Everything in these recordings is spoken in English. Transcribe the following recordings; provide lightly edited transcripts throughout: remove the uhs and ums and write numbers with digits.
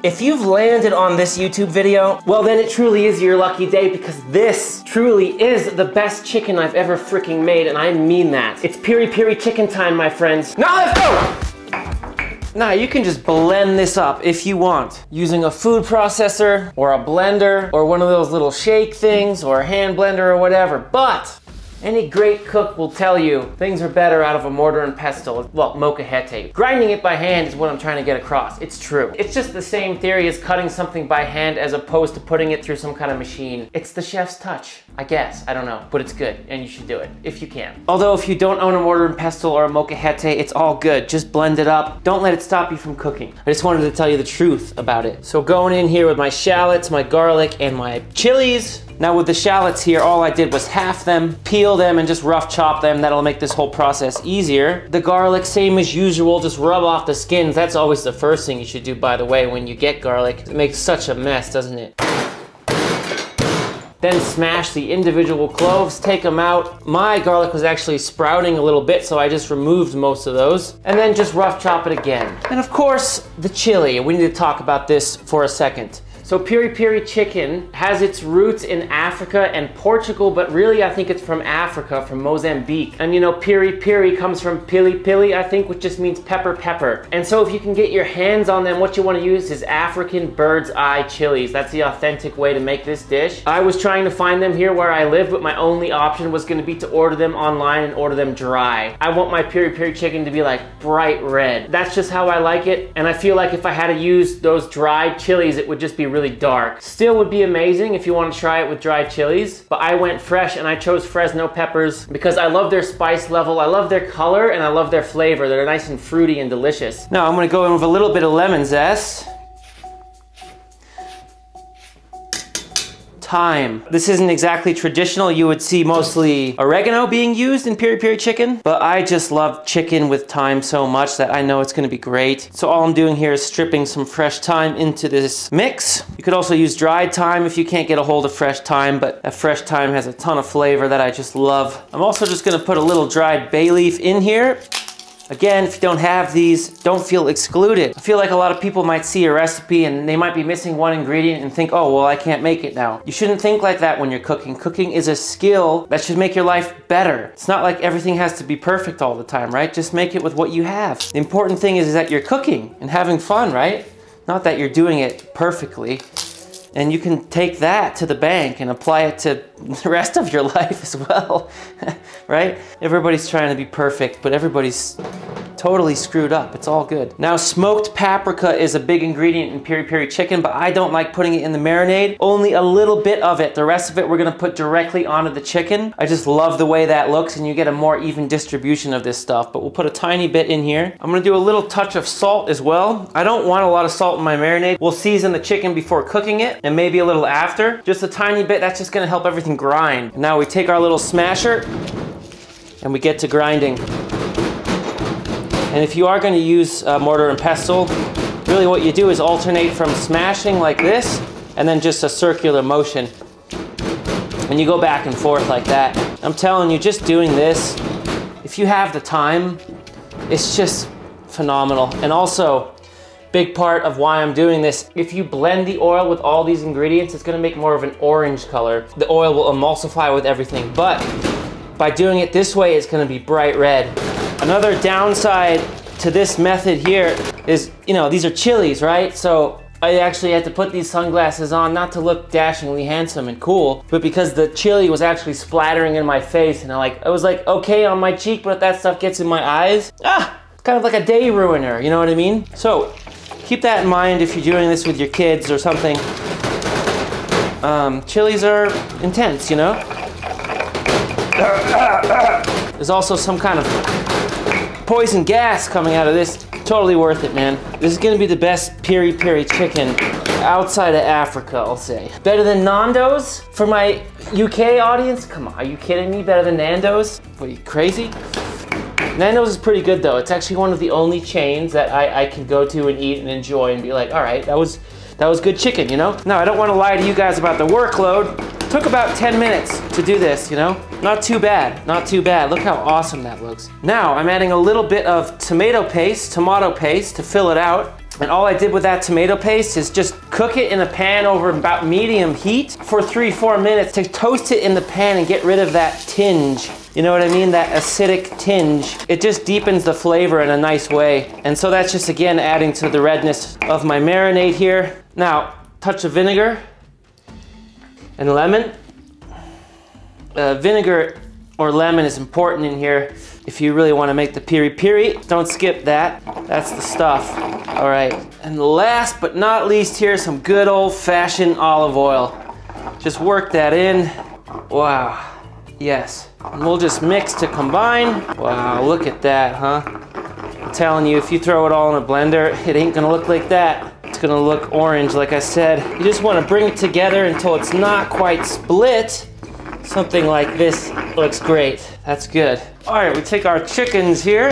If you've landed on this YouTube video, well then it truly is your lucky day, because this truly is the best chicken I've ever freaking made, and I mean that. It's peri-peri chicken time, my friends. Now let's go! Now you can just blend this up if you want, using a food processor or a blender or one of those little shake things or a hand blender or whatever, but any great cook will tell you things are better out of a mortar and pestle. Well, molcajete. Grinding it by hand is what I'm trying to get across. It's true. It's just the same theory as cutting something by hand as opposed to putting it through some kind of machine. It's the chef's touch, I guess. I don't know, but it's good and you should do it if you can. Although if you don't own a mortar and pestle or a molcajete, it's all good. Just blend it up. Don't let it stop you from cooking. I just wanted to tell you the truth about it. So going in here with my shallots, my garlic, and my chilies. Now with the shallots here, all I did was half them, peel them, and just rough chop them. That'll make this whole process easier. The garlic, same as usual, just rub off the skins. That's always the first thing you should do, by the way, when you get garlic. It makes such a mess, doesn't it? Then smash the individual cloves, take them out. My garlic was actually sprouting a little bit, so I just removed most of those. And then just rough chop it again. And of course, the chili. We need to talk about this for a second. So peri-peri chicken has its roots in Africa and Portugal, but really I think it's from Africa, from Mozambique. And you know, peri-peri comes from pili-pili, I think, which just means pepper, pepper. And so if you can get your hands on them, what you want to use is African bird's eye chilies. That's the authentic way to make this dish. I was trying to find them here where I live, but my only option was going to be to order them online and order them dry. I want my peri-peri chicken to be like bright red. That's just how I like it. And I feel like if I had to use those dried chilies, it would just be really dark. Still would be amazing if you want to try it with dried chilies, but I went fresh and I chose Fresno peppers because I love their spice level, I love their color, and I love their flavor. They're nice and fruity and delicious. Now I'm gonna go in with a little bit of lemon zest. Thyme. This isn't exactly traditional. You would see mostly oregano being used in peri-peri chicken, but I just love chicken with thyme so much that I know it's gonna be great. So all I'm doing here is stripping some fresh thyme into this mix. You could also use dried thyme if you can't get a hold of fresh thyme, but that fresh thyme has a ton of flavor that I just love. I'm also just gonna put a little dried bay leaf in here. Again, if you don't have these, don't feel excluded. I feel like a lot of people might see a recipe and they might be missing one ingredient and think, oh, well, I can't make it now. You shouldn't think like that when you're cooking. Cooking is a skill that should make your life better. It's not like everything has to be perfect all the time, right? Just make it with what you have. The important thing is that you're cooking and having fun, right? Not that you're doing it perfectly. And you can take that to the bank and apply it to the rest of your life as well, right? Everybody's trying to be perfect, but everybody's totally screwed up. It's all good. Now, smoked paprika is a big ingredient in peri-peri chicken, but I don't like putting it in the marinade. Only a little bit of it. The rest of it we're gonna put directly onto the chicken. I just love the way that looks, and you get a more even distribution of this stuff, but we'll put a tiny bit in here. I'm gonna do a little touch of salt as well. I don't want a lot of salt in my marinade. We'll season the chicken before cooking it, and maybe a little after. Just a tiny bit, that's just gonna help everything grind. And now we take our little smasher, and we get to grinding. And if you are going to use mortar and pestle, really what you do is alternate from smashing like this and then just a circular motion. And you go back and forth like that. I'm telling you, just doing this, if you have the time, it's just phenomenal. And also, big part of why I'm doing this, if you blend the oil with all these ingredients, it's going to make more of an orange color. The oil will emulsify with everything, but by doing it this way, it's going to be bright red. Another downside to this method here is, you know, these are chilies, right? So I actually had to put these sunglasses on, not to look dashingly handsome and cool, but because the chili was actually splattering in my face, and I was like, okay on my cheek, but if that stuff gets in my eyes, it's kind of like a day ruiner, you know what I mean? So keep that in mind if you're doing this with your kids or something. Chilies are intense, you know? There's also some kind of poison gas coming out of this. Totally worth it, man. This is gonna be the best peri-peri chicken outside of Africa, I'll say. Better than Nando's for my UK audience? Come on, are you kidding me? Better than Nando's? What, are you crazy? Nando's is pretty good though. It's actually one of the only chains that I can go to and eat and enjoy and be like, all right, that was good chicken, you know? Now, I don't want to lie to you guys about the workload. It took about 10 minutes to do this, you know? Not too bad, not too bad. Look how awesome that looks. Now, I'm adding a little bit of tomato paste to fill it out. And all I did with that tomato paste is just cook it in a pan over about medium heat for 3-4 minutes to toast it in the pan and get rid of that tinge. You know what I mean? That acidic tinge. It just deepens the flavor in a nice way. And so that's just, again, adding to the redness of my marinade here. Now, touch of vinegar and lemon. Vinegar or lemon is important in here if you really want to make the peri-peri. Don't skip that. That's the stuff. All right. And last but not least here, some good old-fashioned olive oil. Just work that in. Wow. Yes. And we'll just mix to combine. Wow, look at that, huh? I'm telling you, if you throw it all in a blender, it ain't gonna look like that. It's gonna look orange, like I said. You just wanna bring it together until it's not quite split. Something like this looks great. That's good. All right, we take our chickens here.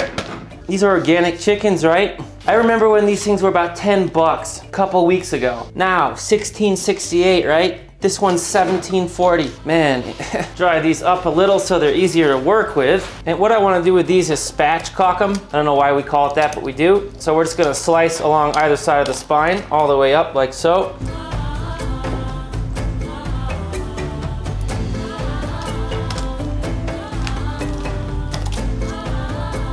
These are organic chickens, right? I remember when these things were about 10 bucks a couple weeks ago. Now, $16.68, right? This one's $17.40. Man, dry these up a little so they're easier to work with. And what I want to do with these is spatchcock them. I don't know why we call it that, but we do. So we're just going to slice along either side of the spine, all the way up like so.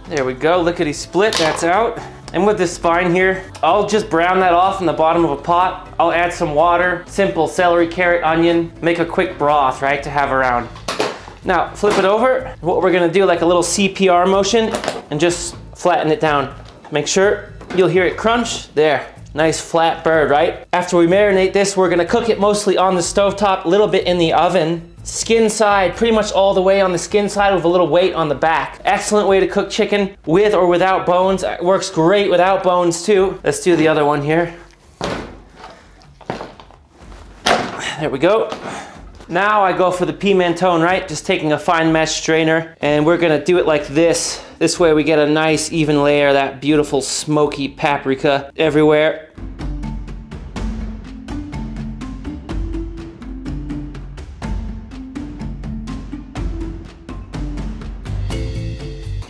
There we go, lickety split, that's out. And with this spine here, I'll just brown that off in the bottom of a pot. I'll add some water, simple celery, carrot, onion, make a quick broth, right, to have around. Now, flip it over. What we're gonna do, like a little CPR motion, and just flatten it down. Make sure you'll hear it crunch. There, nice flat bird, right? After we marinate this, we're gonna cook it mostly on the stovetop, a little bit in the oven. Skin side, pretty much all the way on the skin side with a little weight on the back. Excellent way to cook chicken with or without bones. It works great without bones too. Let's do the other one here. There we go. Now I go for the pimentone, right? Just taking a fine mesh strainer, and we're gonna do it like this. This way we get a nice even layer of that beautiful smoky paprika everywhere.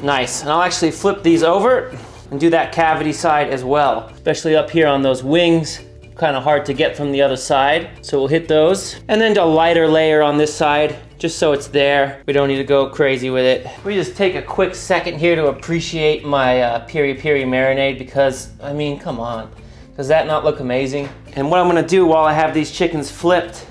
Nice, and I'll actually flip these over and do that cavity side as well, especially up here on those wings. Kind of hard to get from the other side, so we'll hit those. And then a lighter layer on this side, just so it's there. We don't need to go crazy with it. We just take a quick second here to appreciate my peri-peri marinade because, I mean, come on. Does that not look amazing? And what I'm gonna do while I have these chickens flipped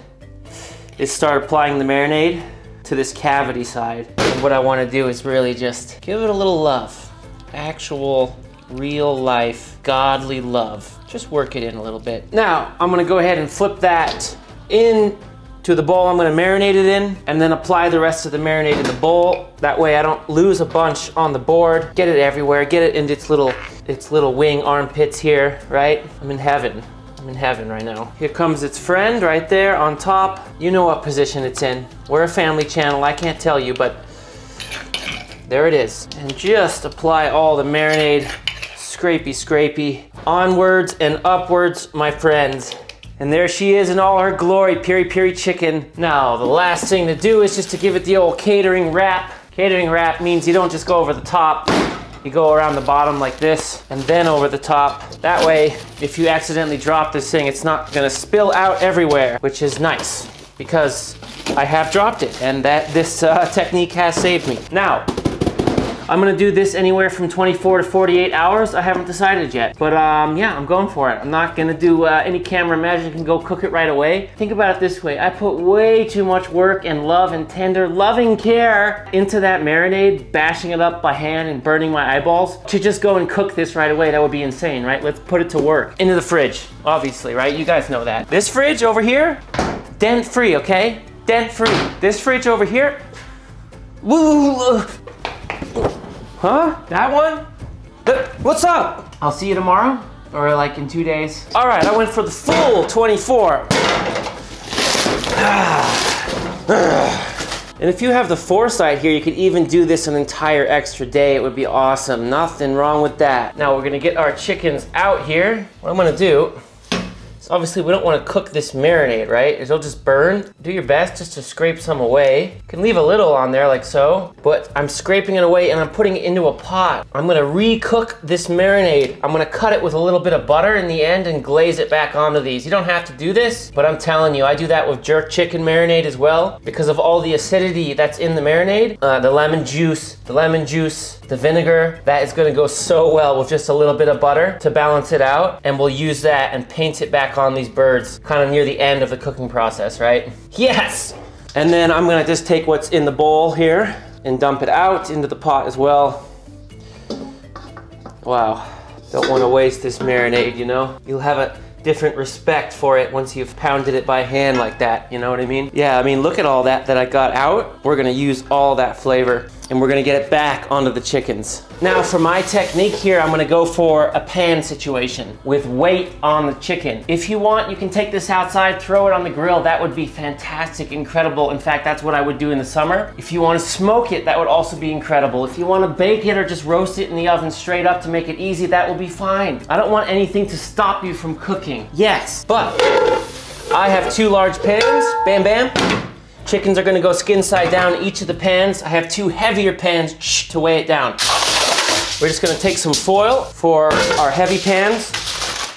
is start applying the marinade to this cavity side. And what I want to do is really just give it a little love. Actual, real life, godly love. Just work it in a little bit. Now, I'm gonna go ahead and flip that into the bowl I'm gonna marinate it in, and then apply the rest of the marinade in the bowl. That way I don't lose a bunch on the board. Get it everywhere, get it into its little wing armpits here, right? I'm in heaven. I'm in heaven right now. Here comes its friend right there on top. You know what position it's in. We're a family channel, I can't tell you, but there it is. And just apply all the marinade, scrapey, onwards and upwards, my friends. And there she is in all her glory, peri-peri chicken. Now, the last thing to do is just to give it the old catering wrap. Catering wrap means you don't just go over the top. You go around the bottom like this, and then over the top. That way, if you accidentally drop this thing, it's not gonna spill out everywhere, which is nice, because I have dropped it, and this technique has saved me. Now, I'm gonna do this anywhere from 24 to 48 hours. I haven't decided yet, but yeah, I'm going for it. I'm not gonna do any camera magic and go cook it right away. Think about it this way. I put way too much work and love and tender, loving care into that marinade, bashing it up by hand and burning my eyeballs. To just go and cook this right away, that would be insane, right? Let's put it to work. Into the fridge, obviously, right? You guys know that. This fridge over here, dent-free, okay? Dent-free. This fridge over here, woo! Huh? That one? What's up? I'll see you tomorrow, or like in 2 days. All right, I went for the full 24. And if you have the foresight here, you could even do this an entire extra day. It would be awesome. Nothing wrong with that. Now we're gonna get our chickens out here. What I'm gonna do is Obviously, we don't want to cook this marinade, right? It'll just burn. Do your best just to scrape some away. You can leave a little on there like so, but I'm scraping it away and I'm putting it into a pot. I'm gonna re-cook this marinade. I'm gonna cut it with a little bit of butter in the end and glaze it back onto these. You don't have to do this, but I'm telling you, I do that with jerk chicken marinade as well because of all the acidity that's in the marinade. The lemon juice, the vinegar, that is gonna go so well with just a little bit of butter to balance it out, and we'll use that and paint it back on these birds kind of near the end of the cooking process, right? Yes! And then I'm gonna just take what's in the bowl here and dump it out into the pot as well. Wow, don't wanna waste this marinade, you know? You'll have a different respect for it once you've pounded it by hand like that, you know what I mean? Yeah, I mean, look at all that I got out. We're gonna use all that flavor and we're gonna get it back onto the chickens. Now for my technique here, I'm gonna go for a pan situation with weight on the chicken. If you want, you can take this outside, throw it on the grill. That would be fantastic, incredible. In fact, that's what I would do in the summer. If you wanna smoke it, that would also be incredible. If you wanna bake it or just roast it in the oven straight up to make it easy, that will be fine. I don't want anything to stop you from cooking. Yes, but I have 2 large pans, bam, bam. Chickens are gonna go skin side down each of the pans. I have 2 heavier pans to weigh it down. We're just gonna take some foil for our heavy pans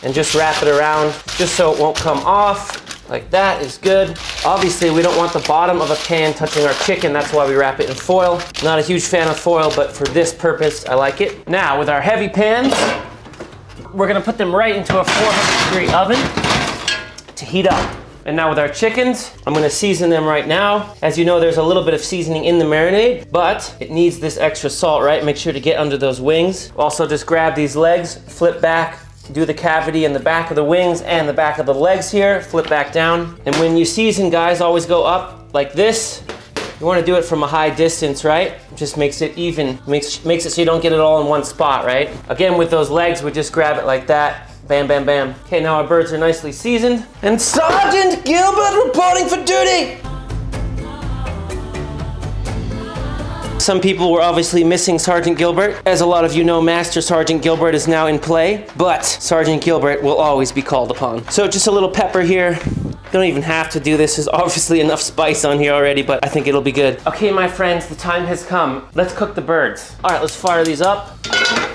and just wrap it around just so it won't come off. Like that is good. Obviously, we don't want the bottom of a pan touching our chicken. That's why we wrap it in foil. Not a huge fan of foil, but for this purpose, I like it. Now, with our heavy pans, we're gonna put them right into a 400-degree oven to heat up. And now with our chickens, I'm gonna season them right now. As you know, there's a little bit of seasoning in the marinade, but it needs this extra salt, right? Make sure to get under those wings. Also, just grab these legs, flip back, do the cavity in the back of the wings and the back of the legs here, flip back down. And when you season, guys, always go up like this. You wanna do it from a high distance, right? It just makes it even, makes it so you don't get it all in one spot, right? Again, with those legs, we just grab it like that. Bam, bam, bam. Okay, now our birds are nicely seasoned. And Sergeant Gilbert reporting for duty! Some people were obviously missing Sergeant Gilbert. As a lot of you know, Master Sergeant Gilbert is now in play, but Sergeant Gilbert will always be called upon. So just a little pepper here. Don't even have to do this. There's obviously enough spice on here already, but I think it'll be good. Okay, my friends, the time has come. Let's cook the birds. All right, let's fire these up.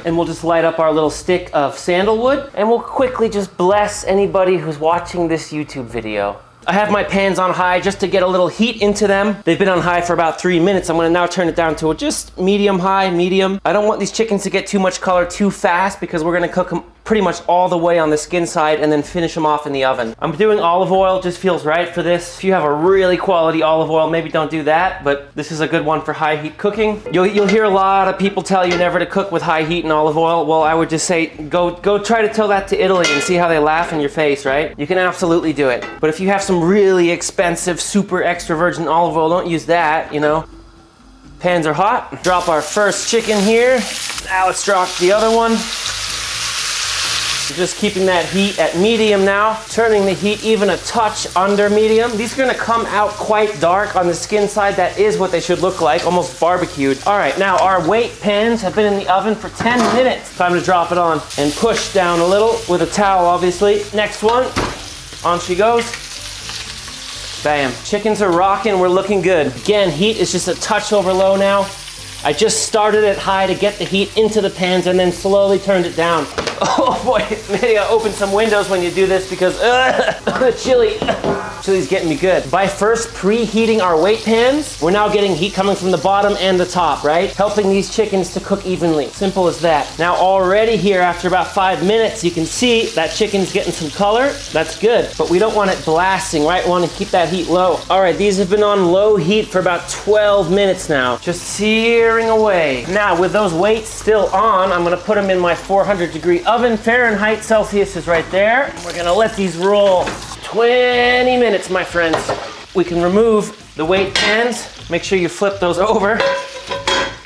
And we'll just light up our little stick of sandalwood. And we'll quickly just bless anybody who's watching this YouTube video. I have my pans on high just to get a little heat into them. They've been on high for about 3 minutes. I'm gonna now turn it down to just medium high, medium. I don't want these chickens to get too much color too fast because we're gonna cook them pretty much all the way on the skin side and then finish them off in the oven. I'm doing olive oil, just feels right for this. If you have a really quality olive oil, maybe don't do that, but this is a good one for high heat cooking. You'll hear a lot of people tell you never to cook with high heat and olive oil. Well, I would just say, go try to tell that to Italy and see how they laugh in your face, right? You can absolutely do it. But if you have some really expensive, super extra virgin olive oil, don't use that, you know? Pans are hot. Drop our first chicken here. Now let's drop the other one. Just keeping that heat at medium now, turning the heat even a touch under medium. These are gonna come out quite dark on the skin side. That is what they should look like, almost barbecued. All right, now our weight pans have been in the oven for 10 minutes. Time to drop it on and push down a little with a towel, obviously. Next one, on she goes. Bam, chickens are rocking, we're looking good. Again, heat is just a touch over low now. I just started it high to get the heat into the pans and then slowly turned it down. Oh boy, maybe I'll open some windows when you do this because the chili's getting me good. By first preheating our weight pans, we're now getting heat coming from the bottom and the top, right? Helping these chickens to cook evenly. Simple as that. Now already here, after about 5 minutes, you can see that chicken's getting some color. That's good, but we don't want it blasting, right? We want to keep that heat low. All right, these have been on low heat for about 12 minutes now. Just searing away. Now with those weights still on, I'm gonna put them in my 400-degree oven. Fahrenheit, Celsius is right there. We're gonna let these roll 20 minutes, my friends. We can remove the weight pans. Make sure you flip those over.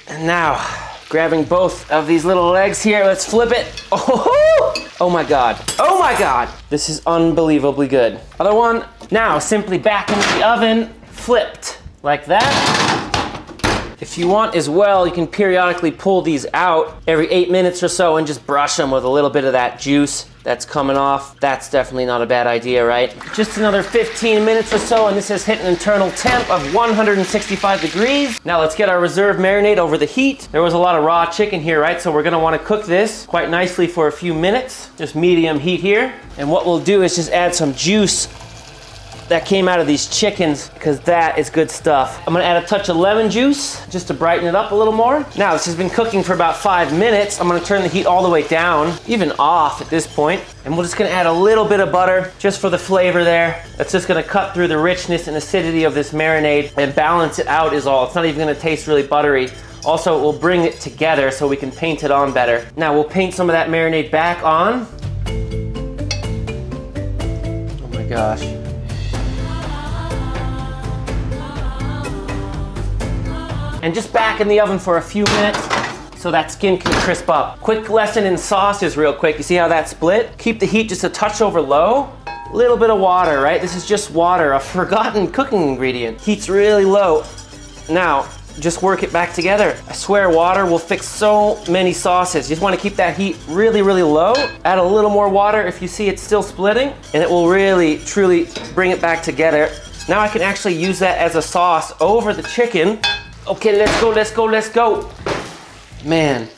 And now, grabbing both of these little legs here, let's flip it. Oh my God. Oh my God. This is unbelievably good. Other one. Now, simply back into the oven, flipped like that. If you want as well, you can periodically pull these out every 8 minutes or so and just brush them with a little bit of that juice that's coming off. That's definitely not a bad idea, right? Just another 15 minutes or so, and this has hit an internal temp of 165 degrees. Now let's get our reserve marinade over the heat. There was a lot of raw chicken here, right? So we're gonna wanna cook this quite nicely for a few minutes, just medium heat here. And what we'll do is just add some juice that came out of these chickens, because that is good stuff. I'm gonna add a touch of lemon juice just to brighten it up a little more. Now this has been cooking for about 5 minutes. I'm gonna turn the heat all the way down, even off at this point. And we're just gonna add a little bit of butter just for the flavor there. That's just gonna cut through the richness and acidity of this marinade and balance it out is all. It's not even gonna taste really buttery. Also, it will bring it together so we can paint it on better. Now we'll paint some of that marinade back on. Oh my gosh. And just back in the oven for a few minutes so that skin can crisp up. Quick lesson in sauces real quick. You see how that split? Keep the heat just a touch over low. Little bit of water, right? This is just water, a forgotten cooking ingredient. Heat's really low. Now, just work it back together. I swear water will fix so many sauces. You just wanna keep that heat really, really low. Add a little more water if you see it's still splitting, and it will really, truly bring it back together. Now I can actually use that as a sauce over the chicken. Okay, let's go, let's go, let's go. Man,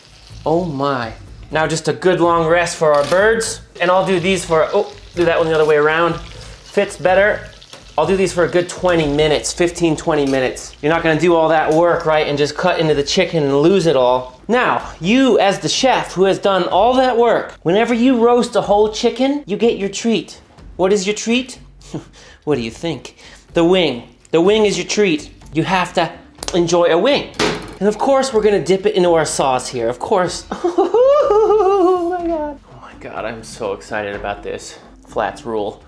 oh my. Now just a good long rest for our birds. And I'll do these for, do that one the other way around. Fits better. I'll do these for a good 20 minutes, 15, 20 minutes. You're not gonna do all that work, right, and just cut into the chicken and lose it all. Now, you as the chef who has done all that work, whenever you roast a whole chicken, you get your treat. What is your treat? What do you think? The wing. The wing is your treat. You have to enjoy a wing. And of course, we're gonna dip it into our sauce here, of course. Oh my God. Oh my God, I'm so excited about this. Flats rule.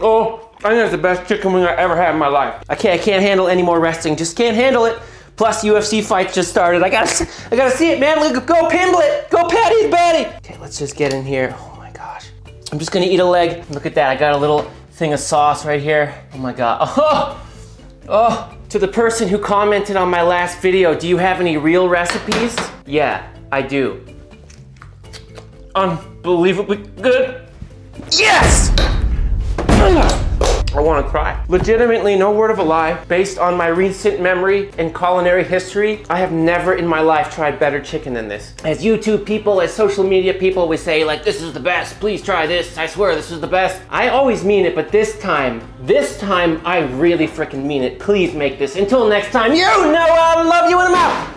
Oh, I think that's the best chicken wing I ever had in my life. I can't handle any more resting, just can't handle it. Plus UFC fights just started. I gotta see it, man. Go Pimblett, go Patty Batty. Okay, let's just get in here. Oh my gosh. I'm just gonna eat a leg. Look at that, I got a little thing of sauce right here. Oh my God. Oh, to the person who commented on my last video, do you have any real recipes? Yeah, I do. Unbelievably good. Yes! I want to cry. Legitimately, no word of a lie, based on my recent memory and culinary history, I have never in my life tried better chicken than this. As YouTube people, as social media people, we say like, this is the best, please try this, I swear this is the best. I always mean it, but this time I really freaking mean it. Please make this. Until next time, you know I love you and I'm out.